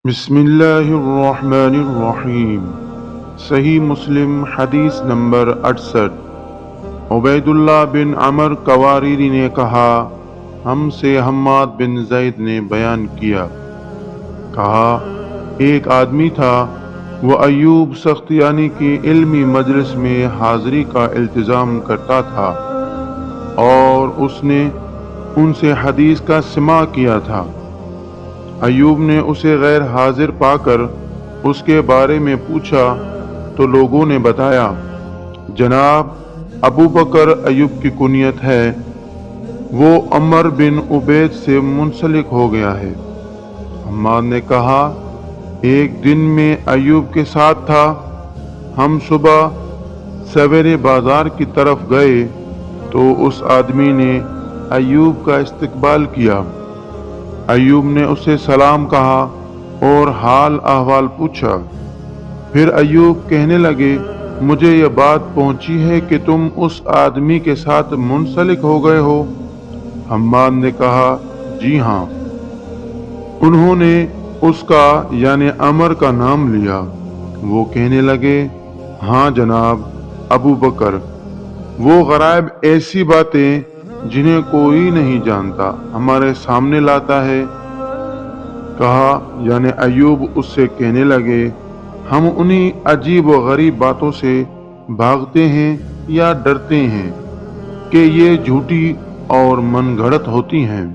بسم اللہ الرحمن الرحیم۔ صحیح مسلم حدیث نمبر 68۔ عبید اللہ بن عمر قواریری نے کہا، ہم سے حماد بن زید نے بیان کیا، کہا ایک آدمی تھا، وہ ایوب سختیانی کی علمی مجلس میں حاضری کا التزام کرتا تھا اور اس نے ان سے حدیث کا سماع کیا تھا۔ ایوب نے اسے غیر حاضر پا کر اس کے بارے میں پوچھا تو لوگوں نے بتایا، جناب ابو بکر ایوب کی کنیت ہے، وہ عمر بن عبید سے منسلک ہو گیا ہے۔ حماد نے کہا، ایک دن میں ایوب کے ساتھ تھا، ہم صبح سویرے بازار کی طرف گئے تو اس آدمی نے ایوب کا استقبال کیا۔ ایوب نے اسے سلام کہا اور حال احوال پوچھا۔ پھر ایوب کہنے لگے، مجھے یہ بات پہنچی ہے کہ تم اس آدمی کے ساتھ منسلک ہو گئے ہو۔ حماد نے کہا، جی ہاں۔ انہوں نے اس کا یعنی عمر کا نام لیا۔ وہ کہنے لگے، ہاں جناب ابو بکر، وہ غرائب ایسی باتیں جنہیں کوئی نہیں جانتا ہمارے سامنے لاتا ہے۔ کہا یعنی ایوب اس سے کہنے لگے، ہم انہی عجیب و غریب باتوں سے بھاگتے ہیں یا ڈرتے ہیں کہ یہ جھوٹی اور من گھڑت ہوتی ہیں۔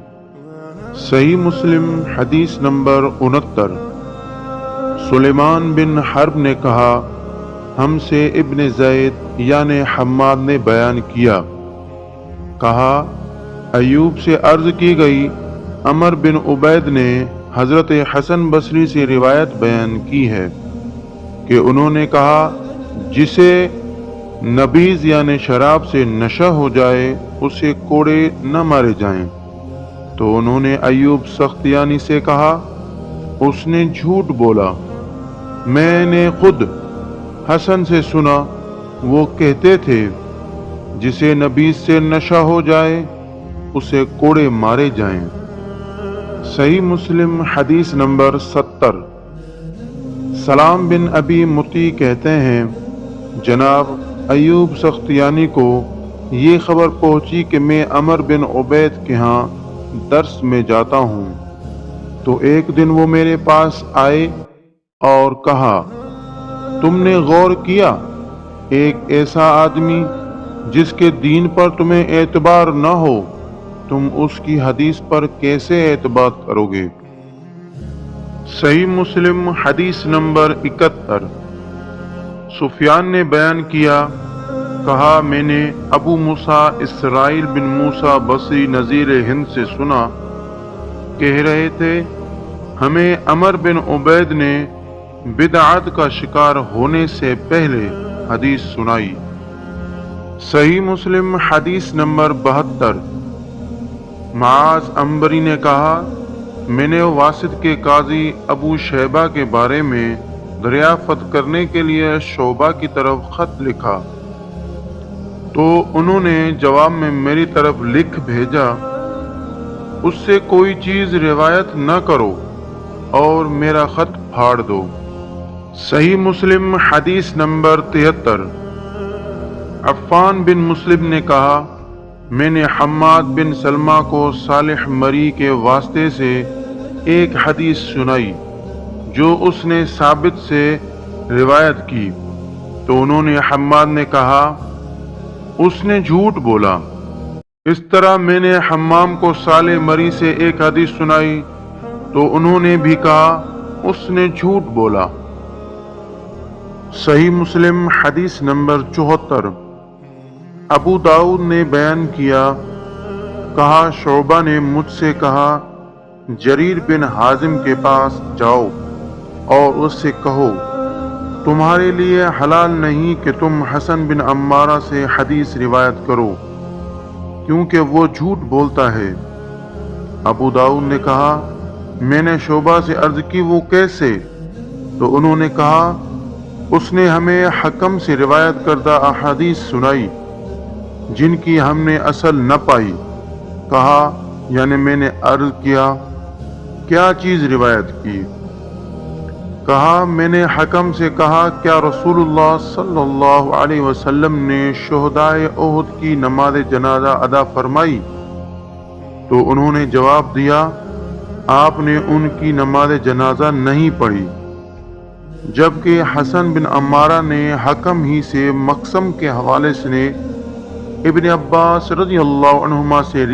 صحیح مسلم حدیث نمبر 69۔ سلیمان بن حرب نے کہا، ہم سے ابن زید یعنی حماد نے بیان کیا، کہا ایوب سے عرض کی گئی، عمر بن عبید نے حضرت حسن بصری سے روایت بیان کی ہے کہ انہوں نے کہا، جسے نبیذ یعنی شراب سے نشہ ہو جائے اسے کوڑے نہ مارے جائیں۔ تو انہوں نے ایوب سختیانی سے کہا، اس نے جھوٹ بولا، میں نے خود حسن سے سنا، وہ کہتے تھے جسے نبیذ سے نشہ ہو جائے اسے کوڑے مارے جائیں۔ صحیح مسلم حدیث نمبر 70۔ سلام بن ابی مطیع کہتے ہیں، جناب ایوب سختیانی کو یہ خبر پہنچی کہ میں عمر بن عبید کے ہاں درس میں جاتا ہوں، تو ایک دن وہ میرے پاس آئے اور کہا، تم نے غور کیا ایک ایسا آدمی جس کے دین پر تمہیں اعتبار نہ ہو، تم اس کی حدیث پر کیسے اعتبار کرو گے؟ صحیح مسلم حدیث نمبر 71۔ سفیان نے بیان کیا، کہا میں نے ابو موسیٰ اسرائیل بن موسیٰ بصری نذیر ہند سے سنا، کہہ رہے تھے، ہمیں عمر بن عبید نے بدعت کا شکار ہونے سے پہلے حدیث سنائی۔ صحیح مسلم حدیث نمبر 72۔ معاذ عنبری نے کہا، میں نے واسط کے قاضی ابو شیبہ کے بارے میں دریافت کرنے کے لیے شعبہ کی طرف خط لکھا، تو انہوں نے جواب میں میری طرف لکھ بھیجا، اس سے کوئی چیز روایت نہ کرو اور میرا خط پھاڑ دو۔ صحیح مسلم حدیث نمبر 73۔ عفان بن مسلم نے کہا، میں نے حماد بن سلمہ کو صالح مری کے واسطے سے ایک حدیث سنائی جو اس نے ثابت سے روایت کی، تو انہوں نے حماد نے کہا، اس نے جھوٹ بولا۔ اس طرح میں نے حمام کو صالح مری سے ایک حدیث سنائی، تو انہوں نے بھی کہا، اس نے جھوٹ بولا۔ صحیح مسلم حدیث نمبر 74۔ ابو داؤد نے بیان کیا، کہا شعبہ نے مجھ سے کہا، جریر بن حازم کے پاس جاؤ اور اس سے کہو، تمہارے لیے حلال نہیں کہ تم حسن بن عمارہ سے حدیث روایت کرو، کیونکہ وہ جھوٹ بولتا ہے۔ ابو داؤد نے کہا، میں نے شعبہ سے عرض کی، وہ کیسے؟ تو انہوں نے کہا، اس نے ہمیں حکم سے روایت کردہ احادیث سنائی جن کی ہم نے اصل نہ پائی۔ کہا یعنی میں نے عرض کیا، کیا چیز روایت کی؟ کہا میں نے حکم سے کہا کیا رسول اللہ صلی اللہ علیہ وسلم نے شہدائے احد کی نماز جنازہ ادا فرمائی؟ تو انہوں نے جواب دیا آپ نے ان کی نماز جنازہ نہیں پڑھی، جبکہ حسن بن عمارہ نے حکم ہی سے مقسم کے حوالے سے ابن عباس رضی اللہ عنہما سے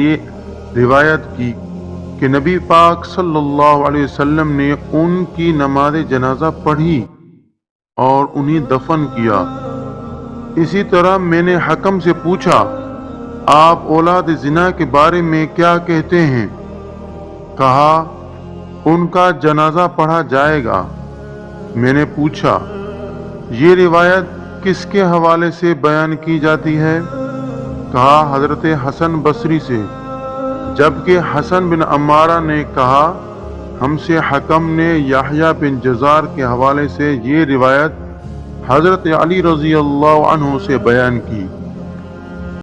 روایت کی کہ نبی پاک صلی اللہ علیہ وسلم نے ان کی نماز جنازہ پڑھی اور انہیں دفن کیا۔ اسی طرح میں نے حکم سے پوچھا آپ اولاد زنا کے بارے میں کیا کہتے ہیں؟ کہا ان کا جنازہ پڑھا جائے گا۔ میں نے پوچھا یہ روایت کس کے حوالے سے بیان کی جاتی ہے؟ کہا حضرت حسن بصری سے، جبکہ حسن بن عمارہ نے کہا ہم سے حکم نے یحییٰ بن جزار کے حوالے سے یہ روایت حضرت علی رضی اللہ عنہ سے بیان کی۔